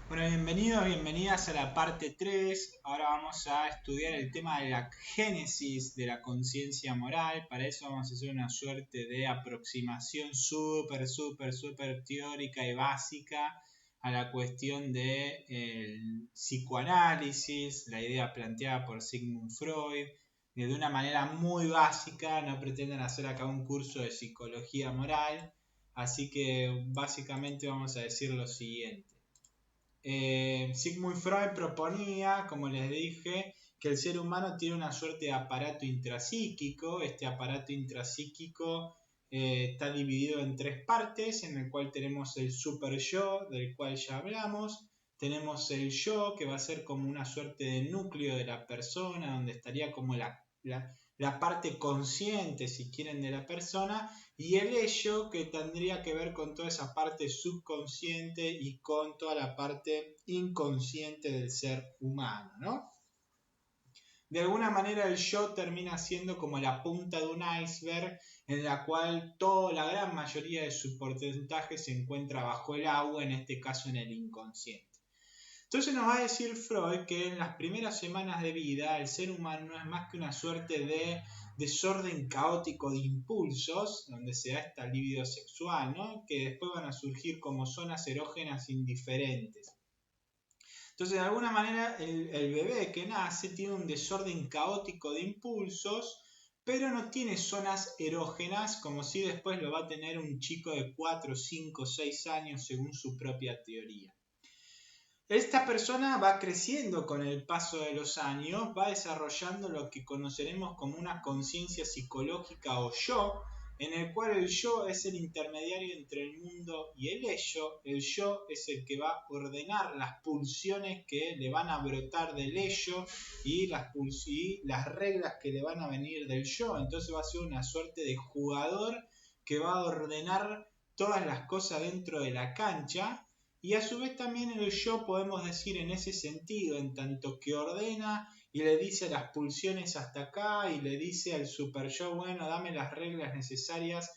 Bueno, bienvenidos, bienvenidas a la parte 3. Ahora vamos a estudiar el tema de la génesis de la conciencia moral. Para eso vamos a hacer una suerte de aproximación súper teórica y básica a la cuestión del psicoanálisis, la idea planteada por Sigmund Freud, de una manera muy básica. No pretenden hacer acá un curso de psicología moral, así que básicamente vamos a decir lo siguiente. Sigmund Freud proponía, como les dije, que el ser humano tiene una suerte de aparato intrapsíquico. Este aparato intrapsíquico está dividido en tres partes, en el cual tenemos el super yo, del cual ya hablamos. Tenemos el yo, que va a ser como una suerte de núcleo de la persona, donde estaría como la parte consciente, si quieren, de la persona, y el ello, que tendría que ver con toda esa parte subconsciente y con toda la parte inconsciente del ser humano, ¿no? De alguna manera el yo termina siendo como la punta de un iceberg en la cual toda la gran mayoría de su porcentaje se encuentra bajo el agua, en este caso en el inconsciente. Entonces nos va a decir Freud que en las primeras semanas de vida el ser humano no es más que una suerte de desorden caótico de impulsos, donde se da esta libido sexual, ¿no? Que después van a surgir como zonas erógenas indiferentes. Entonces, de alguna manera, el bebé que nace tiene un desorden caótico de impulsos, pero no tiene zonas erógenas como si después lo va a tener un chico de 4, 5, 6 años según su propia teoría. Esta persona va creciendo con el paso de los años, va desarrollando lo que conoceremos como una conciencia psicológica o yo, en el cual el yo es el intermediario entre el mundo y el yo es el que va a ordenar las pulsiones que le van a brotar del ello y las reglas que le van a venir del yo. Entonces va a ser una suerte de jugador que va a ordenar todas las cosas dentro de la cancha, y a su vez también el yo podemos decir en ese sentido, en tanto que ordena y le dice a las pulsiones hasta acá y le dice al super yo, bueno, dame las reglas necesarias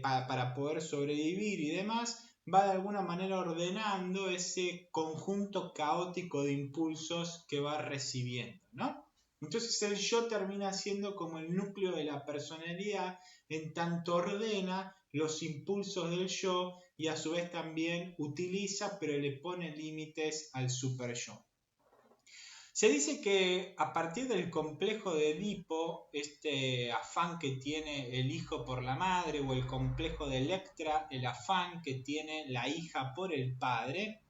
para poder sobrevivir y demás, va de alguna manera ordenando ese conjunto caótico de impulsos que va recibiendo, ¿no? Entonces el yo termina siendo como el núcleo de la personalidad, en tanto ordena los impulsos del yo y a su vez también utiliza, pero le pone límites al super yo. Se dice que a partir del complejo de Edipo, este afán que tiene el hijo por la madre, o el complejo de Electra, el afán que tiene la hija por el padre,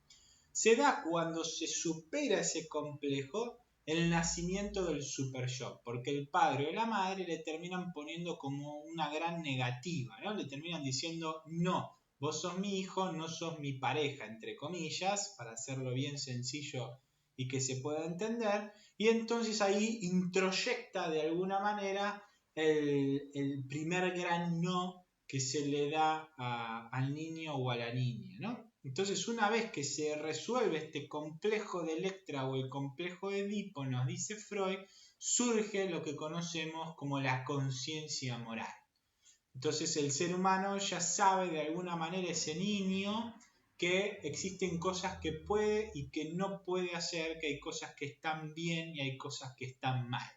se da cuando se supera ese complejo el nacimiento del super yo, porque el padre o la madre le terminan poniendo como una gran negativa, ¿no? Le terminan diciendo, no, vos sos mi hijo, no sos mi pareja, entre comillas, para hacerlo bien sencillo y que se pueda entender, y entonces ahí introyecta de alguna manera el primer gran no que se le da al niño o a la niña, ¿no? Entonces, una vez que se resuelve este complejo de Electra o el complejo de Edipo, nos dice Freud, surge lo que conocemos como la conciencia moral. Entonces, el ser humano ya sabe de alguna manera, ese niño, que existen cosas que puede y que no puede hacer, que hay cosas que están bien y hay cosas que están mal,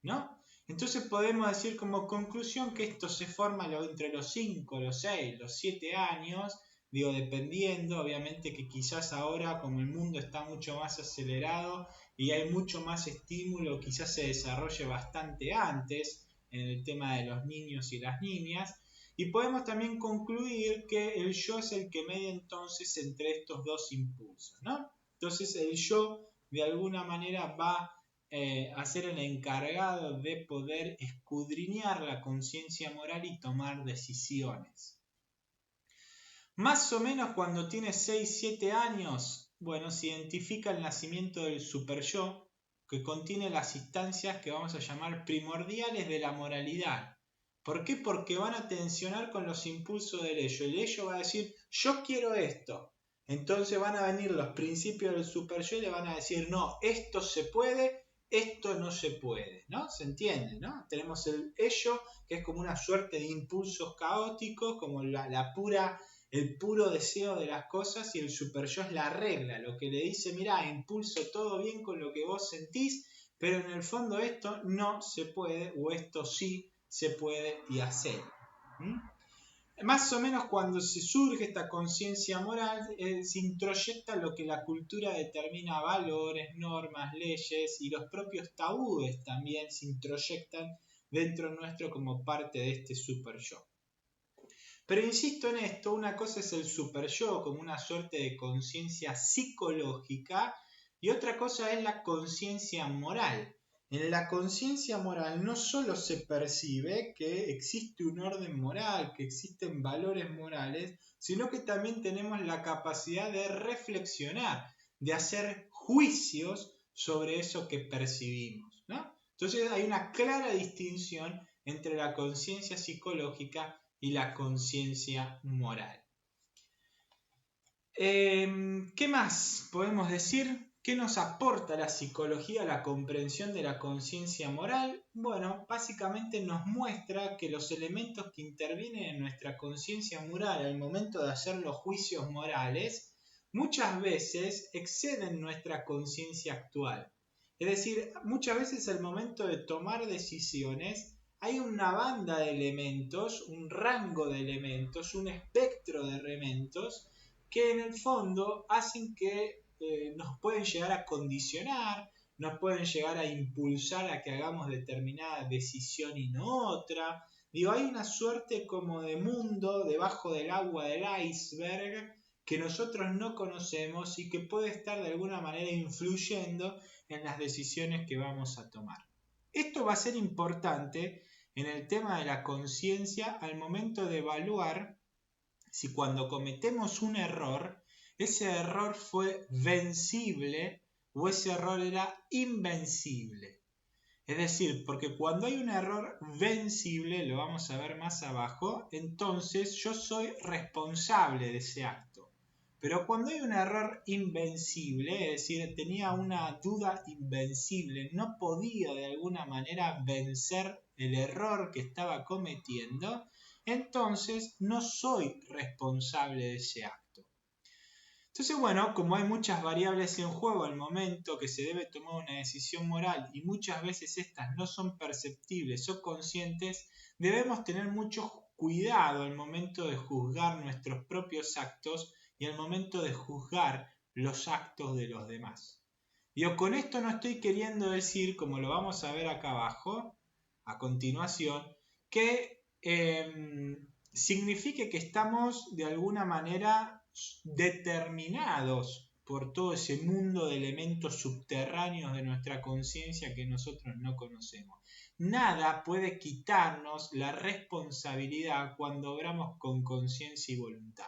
¿no? Entonces podemos decir como conclusión que esto se forma entre los 5, los 6, los 7 años, digo, dependiendo, obviamente que quizás ahora como el mundo está mucho más acelerado y hay mucho más estímulo, quizás se desarrolle bastante antes en el tema de los niños y las niñas, y podemos también concluir que el yo es el que media entonces entre estos dos impulsos, ¿no? Entonces el yo de alguna manera va a ser el encargado de poder escudriñar la conciencia moral y tomar decisiones. Más o menos cuando tiene 6, 7 años, bueno, se identifica el nacimiento del super yo, que contiene las instancias que vamos a llamar primordiales de la moralidad. ¿Por qué? Porque van a tensionar con los impulsos del ello. El ello va a decir, yo quiero esto. Entonces van a venir los principios del super yo y le van a decir, no, esto se puede, esto no se puede, ¿no? ¿Se entiende, no? Tenemos el ello, que es como una suerte de impulsos caóticos, como la pura el puro deseo de las cosas y el superyo es la regla, lo que le dice, mirá, impulso todo bien con lo que vos sentís, pero en el fondo esto no se puede o esto sí se puede y hacer. Más o menos cuando se surge esta conciencia moral, se introyecta lo que la cultura determina valores, normas, leyes y los propios tabúes también se introyectan dentro nuestro como parte de este super yo. Pero insisto en esto, una cosa es el super yo como una suerte de conciencia psicológica y otra cosa es la conciencia moral. En la conciencia moral no solo se percibe que existe un orden moral, que existen valores morales, sino que también tenemos la capacidad de reflexionar, de hacer juicios sobre eso que percibimos, ¿no? Entonces hay una clara distinción entre la conciencia psicológica y la conciencia moral. ¿Qué más podemos decir? ¿Qué nos aporta la psicología a la comprensión de la conciencia moral? Bueno, básicamente nos muestra que los elementos que intervienen en nuestra conciencia moral al momento de hacer los juicios morales muchas veces exceden nuestra conciencia actual. Es decir, muchas veces al momento de tomar decisiones hay una banda de elementos, un rango de elementos, un espectro de elementos que en el fondo hacen que nos pueden llegar a condicionar, nos pueden llegar a impulsar a que hagamos determinada decisión y no otra. Digo, hay una suerte como de mundo debajo del agua del iceberg que nosotros no conocemos y que puede estar de alguna manera influyendo en las decisiones que vamos a tomar. Esto va a ser importante en el tema de la conciencia al momento de evaluar si cuando cometemos un error, ese error fue vencible o ese error era invencible. Es decir, porque cuando hay un error vencible, lo vamos a ver más abajo, entonces yo soy responsable de ese acto. Pero cuando hay un error invencible, es decir, tenía una duda invencible, no podía de alguna manera vencer el error que estaba cometiendo, entonces no soy responsable de ese acto. Entonces, bueno, como hay muchas variables en juego al momento que se debe tomar una decisión moral y muchas veces estas no son perceptibles o conscientes, debemos tener mucho cuidado al momento de juzgar nuestros propios actos y al momento de juzgar los actos de los demás. Yo con esto no estoy queriendo decir, como lo vamos a ver acá abajo, a continuación, que signifique que estamos de alguna manera determinados por todo ese mundo de elementos subterráneos de nuestra conciencia que nosotros no conocemos. Nada puede quitarnos la responsabilidad cuando obramos con conciencia y voluntad.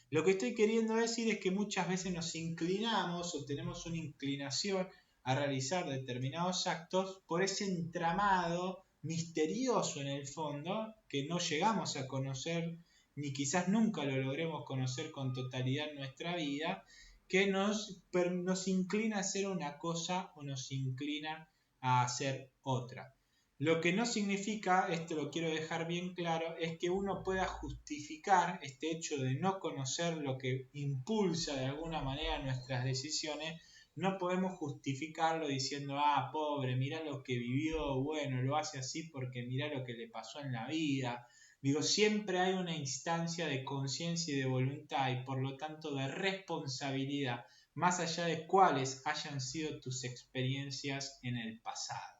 Lo que estoy queriendo decir es que muchas veces nos inclinamos o tenemos una inclinación a realizar determinados actos por ese entramado misterioso en el fondo que no llegamos a conocer ni quizás nunca lo logremos conocer con totalidad en nuestra vida, que nos inclina a hacer una cosa o nos inclina a hacer otra. Lo que no significa, esto lo quiero dejar bien claro, es que uno pueda justificar este hecho de no conocer lo que impulsa de alguna manera nuestras decisiones. No podemos justificarlo diciendo, pobre, mirá lo que vivió, bueno, lo hace así porque mirá lo que le pasó en la vida. Digo, siempre hay una instancia de conciencia y de voluntad y por lo tanto de responsabilidad, más allá de cuáles hayan sido tus experiencias en el pasado.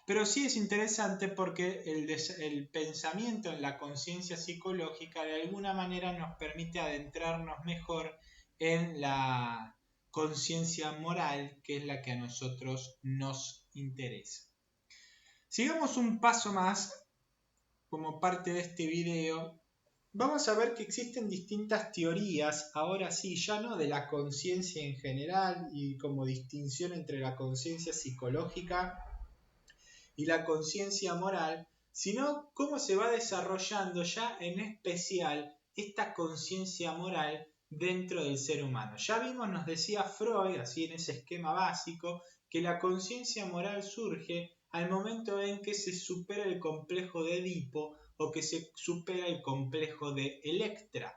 Pero sí es interesante porque el pensamiento en la conciencia psicológica de alguna manera nos permite adentrarnos mejor en la conciencia moral, que es la que a nosotros nos interesa. Sigamos un paso más como parte de este video. Vamos a ver que existen distintas teorías, ahora sí, ya no de la conciencia en general y como distinción entre la conciencia psicológica y la conciencia moral, sino cómo se va desarrollando ya en especial esta conciencia moral dentro del ser humano. Ya vimos, nos decía Freud, así en ese esquema básico, que la conciencia moral surge al momento en que se supera el complejo de Edipo o que se supera el complejo de Electra.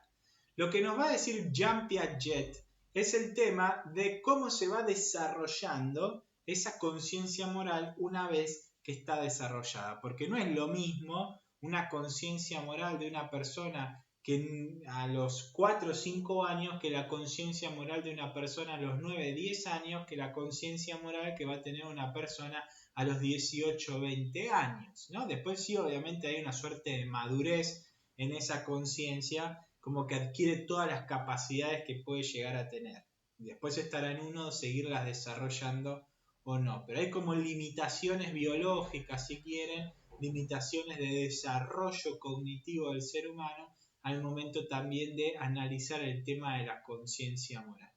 Lo que nos va a decir Jean Piaget es el tema de cómo se va desarrollando esa conciencia moral una vez que está desarrollada, porque no es lo mismo una conciencia moral de una persona que a los 4 o 5 años que la conciencia moral de una persona a los 9, 10 años que la conciencia moral que va a tener una persona a los 18, 20 años, ¿no? Después sí, obviamente hay una suerte de madurez en esa conciencia, como que adquiere todas las capacidades que puede llegar a tener. Después estará en uno seguirlas desarrollando o no, pero hay como limitaciones biológicas, si quieren, limitaciones de desarrollo cognitivo del ser humano al momento también de analizar el tema de la conciencia moral.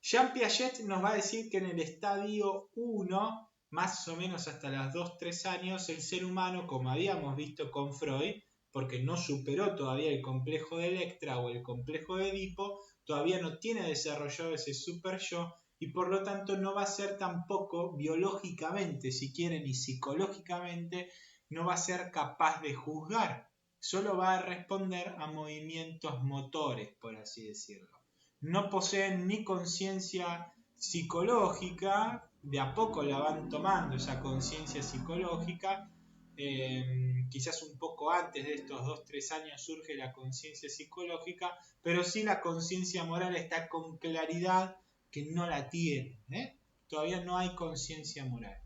Jean Piaget nos va a decir que en el estadio 1, más o menos hasta los 2-3 años, el ser humano, como habíamos visto con Freud, porque no superó todavía el complejo de Electra o el complejo de Edipo, todavía no tiene desarrollado ese super yo y por lo tanto no va a ser tampoco biológicamente, si quieren, y psicológicamente, no va a ser capaz de juzgar. Solo va a responder a movimientos motores, por así decirlo. No poseen ni conciencia psicológica, de a poco la van tomando esa conciencia psicológica, quizás un poco antes de estos 2-3 años surge la conciencia psicológica, pero sí la conciencia moral está con claridad que no la tiene, todavía no hay conciencia moral.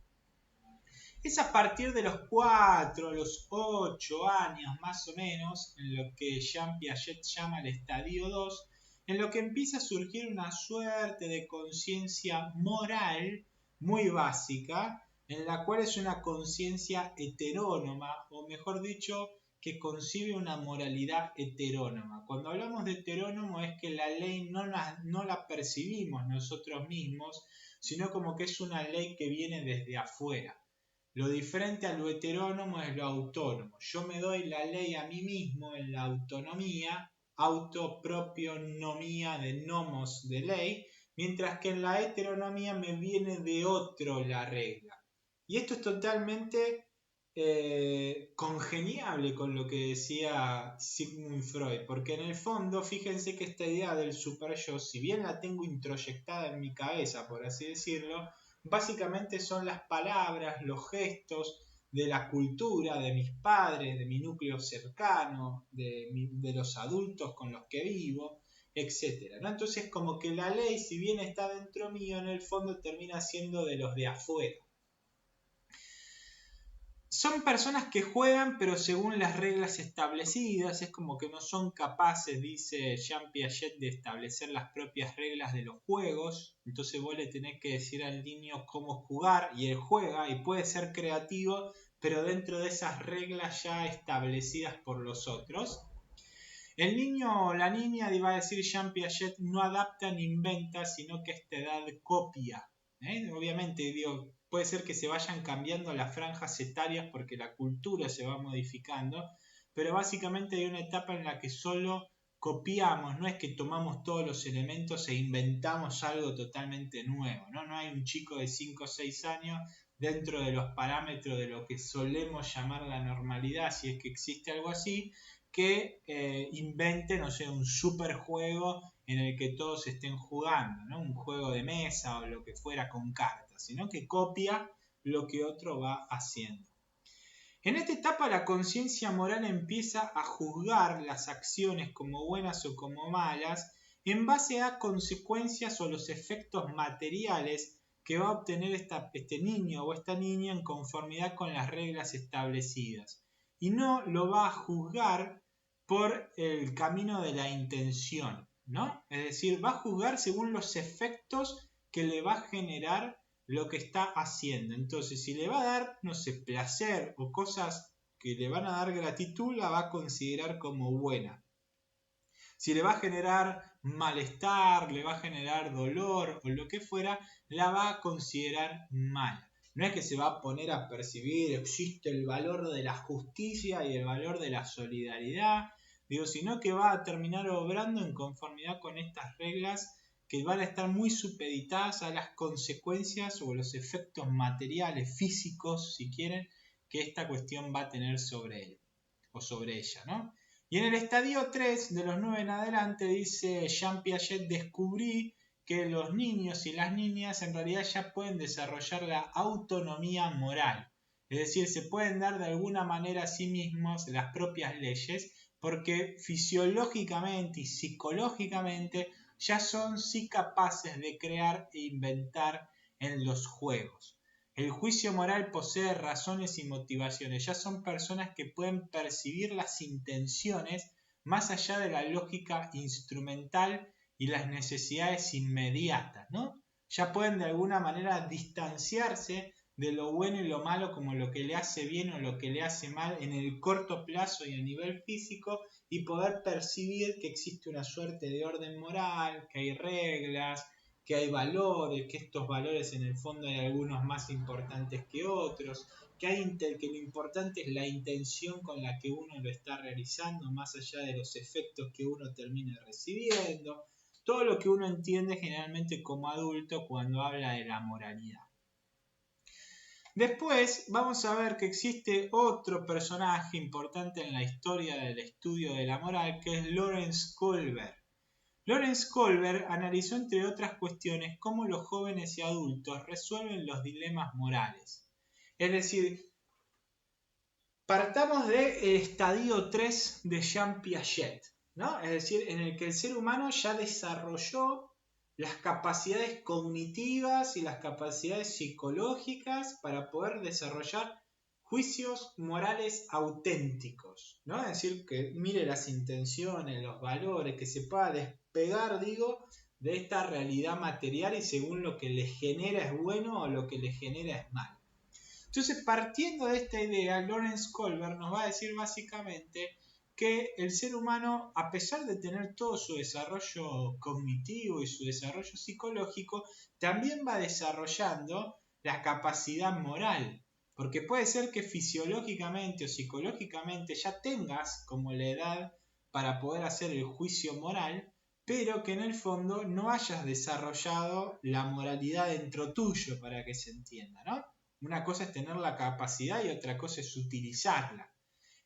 Es a partir de los 4, los 8 años más o menos, en lo que Jean Piaget llama el estadio 2, en lo que empieza a surgir una suerte de conciencia moral muy básica, en la cual es una conciencia heterónoma, o mejor dicho, que concibe una moralidad heterónoma. Cuando hablamos de heterónomo es que la ley no la percibimos nosotros mismos, sino como que es una ley que viene desde afuera. Lo diferente a lo heterónomo es lo autónomo. Yo me doy la ley a mí mismo en la autonomía, autopropionomía de nomos de ley, mientras que en la heteronomía me viene de otro la regla. Y esto es totalmente congeniable con lo que decía Sigmund Freud, porque en el fondo, fíjense que esta idea del super yo, si bien la tengo introyectada en mi cabeza, por así decirlo, básicamente son las palabras, los gestos de la cultura, de mis padres, de mi núcleo cercano, de los adultos con los que vivo, etc., ¿no? Entonces como que la ley, si bien está dentro mío, en el fondo termina siendo de los de afuera. Son personas que juegan pero según las reglas establecidas, es como que no son capaces, dice Jean Piaget, de establecer las propias reglas de los juegos, entonces vos le tenés que decir al niño cómo jugar y él juega y puede ser creativo, pero dentro de esas reglas ya establecidas por los otros. El niño o la niña, iba a decir Jean Piaget, no adapta ni inventa, sino que a esta edad copia. Obviamente, digo, puede ser que se vayan cambiando las franjas etarias porque la cultura se va modificando, pero básicamente hay una etapa en la que solo copiamos, no es que tomamos todos los elementos e inventamos algo totalmente nuevo, no hay un chico de 5 o 6 años dentro de los parámetros de lo que solemos llamar la normalidad, si es que existe algo así, que invente, no sé, un superjuego en el que todos estén jugando, ¿no? Un juego de mesa o lo que fuera con cartas, sino que copia lo que otro va haciendo. En esta etapa la conciencia moral empieza a juzgar las acciones como buenas o como malas en base a consecuencias o los efectos materiales que va a obtener este niño o esta niña en conformidad con las reglas establecidas. Y no lo va a juzgar por el camino de la intención, ¿no? Es decir, va a juzgar según los efectos que le va a generar lo que está haciendo. Entonces, si le va a dar, no sé, placer o cosas que le van a dar gratitud, la va a considerar como buena. Si le va a generar malestar, le va a generar dolor o lo que fuera, la va a considerar mala. No es que se va a poner a percibir, existe el valor de la justicia y el valor de la solidaridad, sino que va a terminar obrando en conformidad con estas reglas que van a estar muy supeditadas a las consecuencias o los efectos materiales, físicos, si quieren, que esta cuestión va a tener sobre él. o sobre ella, ¿no? Y en el estadio 3, de los 9 en adelante, dice Jean Piaget, descubrí que los niños y las niñas en realidad ya pueden desarrollar la autonomía moral. Es decir, se pueden dar de alguna manera a sí mismos las propias leyes porque fisiológicamente y psicológicamente ya son sí capaces de crear e inventar en los juegos. El juicio moral posee razones y motivaciones. Ya son personas que pueden percibir las intenciones más allá de la lógica instrumental y las necesidades inmediatas, ¿no? Ya pueden de alguna manera distanciarse de lo bueno y lo malo como lo que le hace bien o lo que le hace mal en el corto plazo y a nivel físico y poder percibir que existe una suerte de orden moral, que hay reglas, que hay valores, que estos valores en el fondo hay algunos más importantes que otros, que lo importante es la intención con la que uno lo está realizando, más allá de los efectos que uno termine recibiendo, todo lo que uno entiende generalmente como adulto cuando habla de la moralidad. Después vamos a ver que existe otro personaje importante en la historia del estudio de la moral, que es Lawrence Kohlberg. Lawrence Kohlberg analizó, entre otras cuestiones, cómo los jóvenes y adultos resuelven los dilemas morales. Es decir, partamos del estadio 3 de Jean Piaget, ¿no? Es decir, en el que el ser humano ya desarrolló las capacidades cognitivas y las capacidades psicológicas para poder desarrollar juicios morales auténticos, ¿no? Es decir, que mire las intenciones, los valores, que se pueda despegar, de esta realidad material y según lo que le genera es bueno o lo que le genera es malo. Entonces, partiendo de esta idea, Lawrence Kohlberg nos va a decir básicamente que el ser humano, a pesar de tener todo su desarrollo cognitivo y su desarrollo psicológico, también va desarrollando la capacidad moral. Porque puede ser que fisiológicamente o psicológicamente ya tengas como la edad para poder hacer el juicio moral, pero que en el fondo no hayas desarrollado la moralidad dentro tuyo, para que se entienda, ¿no? Una cosa es tener la capacidad y otra cosa es utilizarla.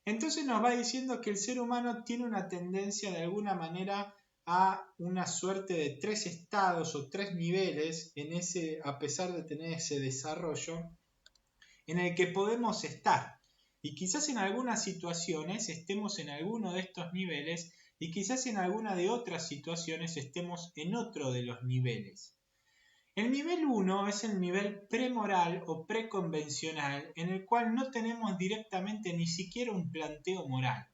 Entonces nos va diciendo que el ser humano tiene una tendencia de alguna manera a una suerte de 3 estados o 3 niveles a pesar de tener ese desarrollo en el que podemos estar. Y quizás en algunas situaciones estemos en alguno de estos niveles y quizás en alguna de otras situaciones estemos en otro de los niveles. El nivel 1 es el nivel premoral o preconvencional en el cual no tenemos directamente ni siquiera un planteo moral.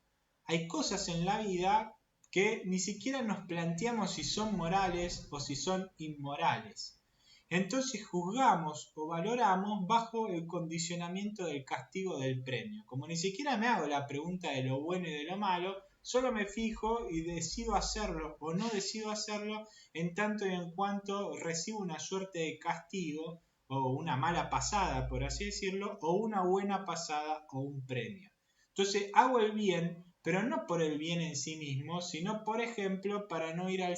Hay cosas en la vida que ni siquiera nos planteamos si son morales o si son inmorales. Entonces juzgamos o valoramos bajo el condicionamiento del castigo del premio. Como ni siquiera me hago la pregunta de lo bueno y de lo malo, solo me fijo y decido hacerlo o no decido hacerlo en tanto y en cuanto recibo una suerte de castigo o una mala pasada, por así decirlo, o una buena pasada o un premio. Entonces hago el bien, pero no por el bien en sí mismo, sino por ejemplo para ir al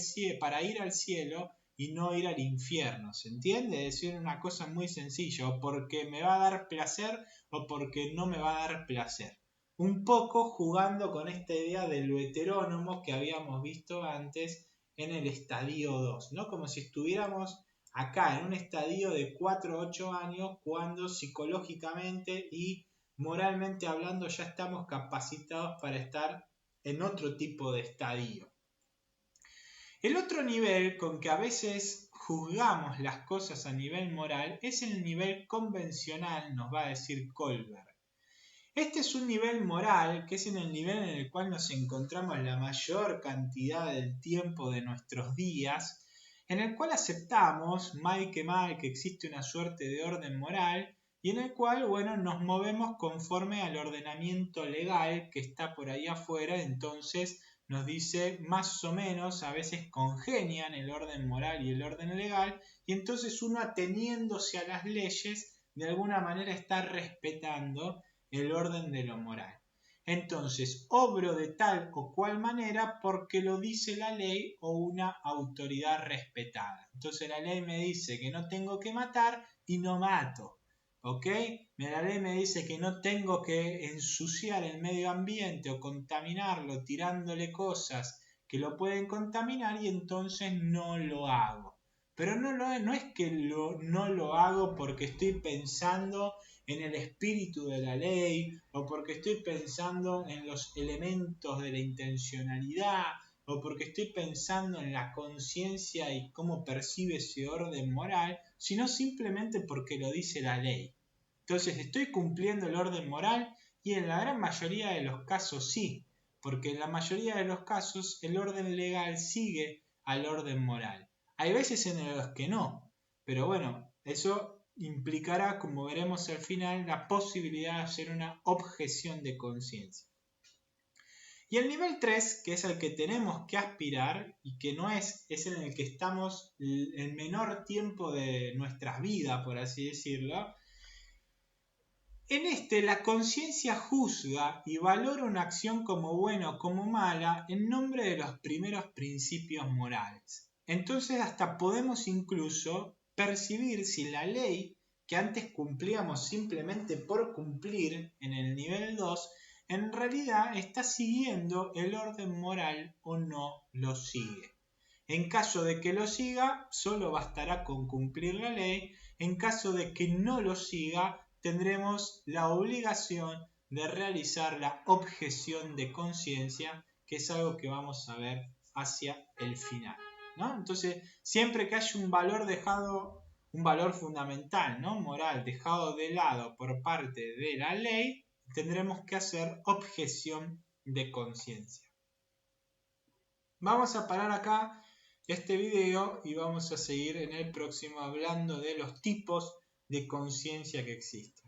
cielo y no ir al infierno, ¿se entiende? Es decir, una cosa muy sencilla, o porque me va a dar placer o porque no me va a dar placer. Un poco jugando con esta idea de lo heterónomo que habíamos visto antes en el estadio 2, ¿no? Como si estuviéramos acá en un estadio de 4 o 8 años cuando psicológicamente y moralmente hablando ya estamos capacitados para estar en otro tipo de estadio. El otro nivel con que a veces juzgamos las cosas a nivel moral es el nivel convencional, nos va a decir Kohlberg. Este es un nivel moral que es en el nivel en el cual nos encontramos la mayor cantidad del tiempo de nuestros días, en el cual aceptamos, mal, que existe una suerte de orden moral y en el cual, nos movemos conforme al ordenamiento legal que está por ahí afuera, entonces nos dice más o menos, a veces congenian el orden moral y el orden legal, y entonces uno ateniéndose a las leyes, de alguna manera está respetando el orden de lo moral. Entonces, obro de tal o cual manera porque lo dice la ley o una autoridad respetada. Entonces la ley me dice que no tengo que matar y no mato. ¿ok? La ley me dice que no tengo que ensuciar el medio ambiente o contaminarlo tirándole cosas que lo pueden contaminar y entonces no lo hago. Pero no es que no lo hago porque estoy pensando en el espíritu de la ley o porque estoy pensando en los elementos de la intencionalidad o porque estoy pensando en la conciencia y cómo percibe ese orden moral, sino simplemente porque lo dice la ley. Entonces estoy cumpliendo el orden moral y en la gran mayoría de los casos sí, porque en la mayoría de los casos el orden legal sigue al orden moral. Hay veces en los que no, pero bueno, eso implicará, como veremos al final, la posibilidad de hacer una objeción de conciencia. Y el nivel 3, que es al que tenemos que aspirar y que no es en el que estamos el menor tiempo de nuestras vidas, por así decirlo. En este, la conciencia juzga y valora una acción como buena o como mala en nombre de los primeros principios morales. Entonces hasta podemos incluso percibir si la ley que antes cumplíamos simplemente por cumplir en el nivel 2, en realidad está siguiendo el orden moral o no lo sigue. En caso de que lo siga, solo bastará con cumplir la ley. En caso de que no lo siga, tendremos la obligación de realizar la objeción de conciencia, que es algo que vamos a ver hacia el final, ¿no? Entonces, siempre que haya un valor dejado, un valor fundamental, ¿no? Moral, dejado de lado por parte de la ley, tendremos que hacer objeción de conciencia. Vamos a parar acá este video y vamos a seguir en el próximo hablando de los tipos de conciencia que existen.